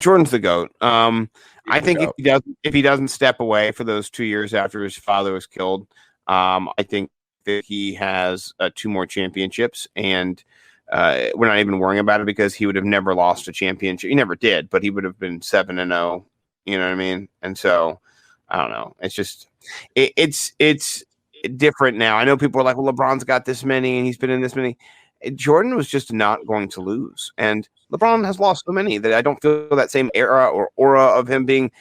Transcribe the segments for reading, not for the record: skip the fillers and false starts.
Jordan's the GOAT. I think GOAT. if he doesn't step away for those 2 years after his father was killed, I think that he has 2 more championships, and we're not even worrying about it because he would have never lost a championship. He never did, but he would have been 7-0. You know what I mean? And so I don't know. It's just it's different now. I know people are like, well, LeBron's got this many and he's been in this many. Jordan was just not going to lose, and LeBron has lost so many that I don't feel that same era or aura of him being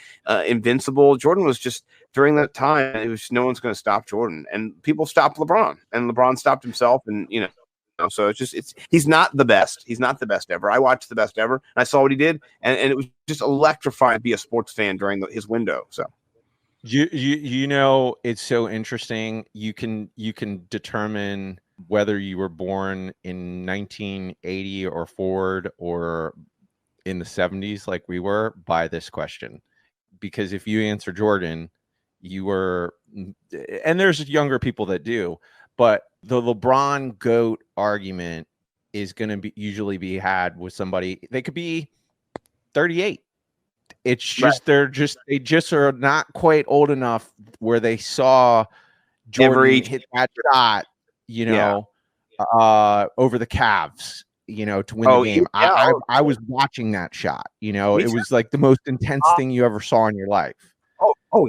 invincible. Jordan was just, during that time, it was no one's going to stop Jordan, and people stopped LeBron, and LeBron stopped himself, and so he's not the best. He's not the best ever. I watched the best ever, and I saw what he did, and it was just electrifying to be a sports fan during his window. So. It's so interesting. You can determine whether you were born in 1980 or forward or in the 70s like we were by this question. Because if you answer Jordan, you were, and there's younger people that do, but the LeBron GOAT argument is going to usually be had with somebody. They could be 38. It's just Right. they just are not quite old enough where they saw Jordan hit that shot, over the Cavs, to win the game. I was watching that shot. It was like the most intense thing you ever saw in your life.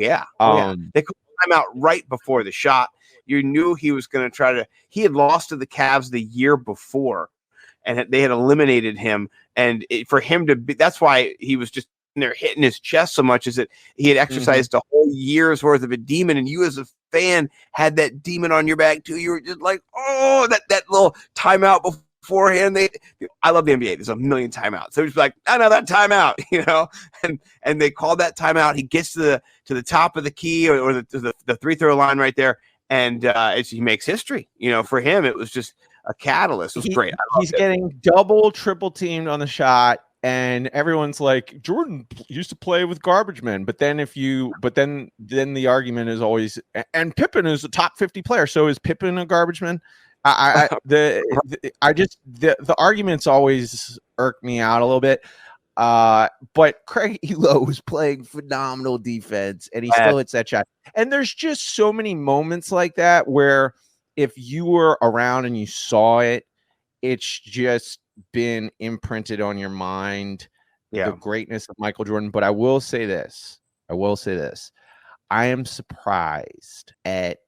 Yeah. They called timeout right before the shot. You knew he was going to try to. He had lost to the Cavs the year before, and they had eliminated him. And for him to be, that's why he was just there hitting his chest so much, is that he had exercised a whole year's worth of a demon, and you as a fan had that demon on your back too. You were just like, oh, that little timeout beforehand. I love the NBA. There's a million timeouts. So it's like, I know that timeout, and they called that timeout. He gets to the top of the key or the free throw line right there, and he makes history. For him, it was just a catalyst. It was great. He's getting double, triple teamed on the shot. And everyone's like, Jordan used to play with garbage men, but then then the argument is always, and Pippen is a top 50 player, so is Pippen a garbage man? The arguments always irk me out a little bit. But Craig Elo was playing phenomenal defense, and he still hits that shot. And there's just so many moments like that where if you were around and you saw it, it's just been imprinted on your mind, the greatness of Michael Jordan. But I will say this. I am surprised at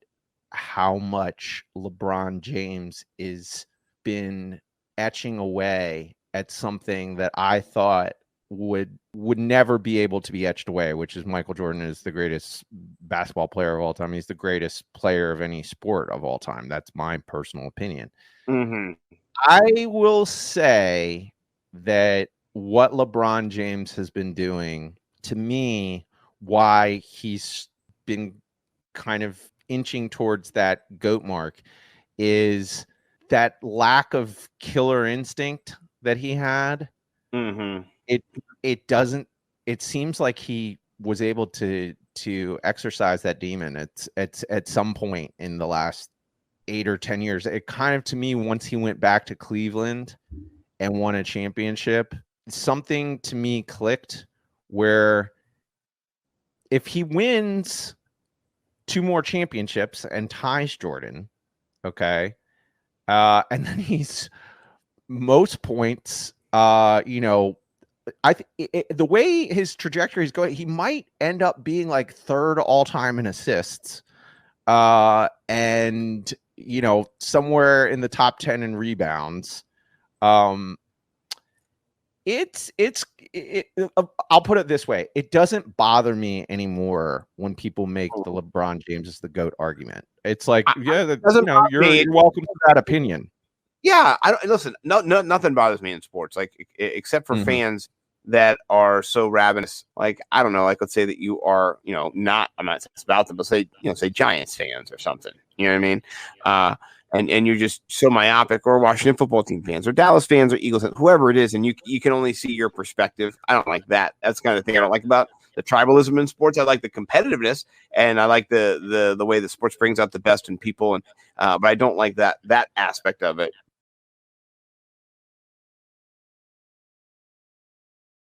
how much LeBron James is been etching away at something that I thought would never be able to be etched away, which is Michael Jordan is the greatest basketball player of all time. He's the greatest player of any sport of all time. That's my personal opinion. Mm-hmm. I will say that what LeBron James has been doing, to me, why he's been kind of inching towards that GOAT mark, is that lack of killer instinct that he had. Mm-hmm. It seems like he was able to exercise that demon at some point in the last 8 or 10 years. It kind of, to me, once he went back to Cleveland and won a championship, something to me clicked where if he wins 2 more championships and ties Jordan, and then he's most points, the way his trajectory is going, he might end up being like 3rd all time in assists, and somewhere in the top 10 in rebounds. I'll put it this way. It doesn't bother me anymore when people make the LeBron James is the GOAT argument. It's like, you're welcome to that opinion. Yeah. Listen, nothing bothers me in sports, like, except for fans that are so ravenous. Like, I don't know, like, let's say that you are, I'm not about them, but say Giants fans or something, you know what I mean? And you're just so myopic, or Washington football team fans, or Dallas fans, or Eagles fans, whoever it is, and you can only see your perspective. I don't like that. That's the kind of thing I don't like about the tribalism in sports. I like the competitiveness, and I like the way the sports brings out the best in people, and but I don't like that aspect of it.